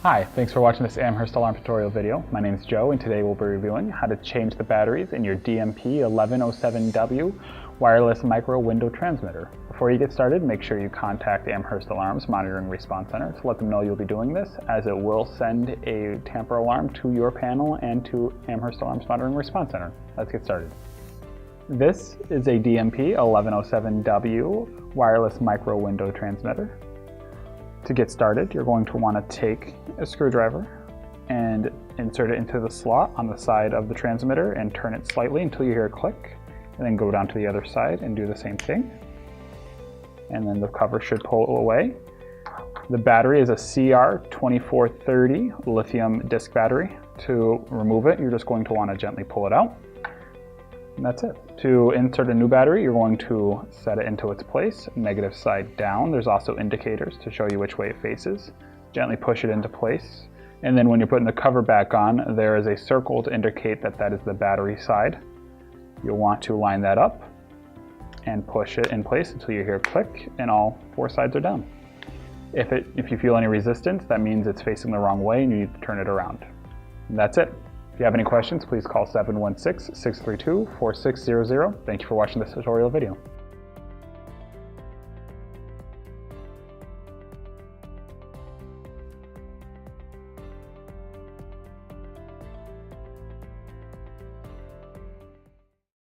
Hi, thanks for watching this Amherst alarm tutorial video. My name is Joe, and today we'll be reviewing how to change the batteries in your DMP-1107-W wireless micro window transmitter. Before you get started, make sure you contact Amherst Alarms Monitoring Response Center to let them know you'll be doing this, as it will send a tamper alarm to your panel and to Amherst Alarms Monitoring Response Center. Let's get started. This is a DMP-1107-W wireless micro window transmitter. To get started, you're going to want to take a screwdriver and insert it into the slot on the side of the transmitter and turn it slightly until you hear a click, and then go down to the other side and do the same thing. And then the cover should pull away. The battery is a CR2430 lithium disc battery. To remove it, you're just going to want to gently pull it out. And that's it. To insert a new battery, you're going to set it into its place, negative side down. There's also indicators to show you which way it faces. Gently push it into place. And then when you're putting the cover back on, there is a circle to indicate that that is the battery side. You'll want to line that up and push it in place until you hear a click and all four sides are down. If you feel any resistance, that means it's facing the wrong way and you need to turn it around. And that's it. If you have any questions, please call 716-632-4600. Thank you for watching this tutorial video.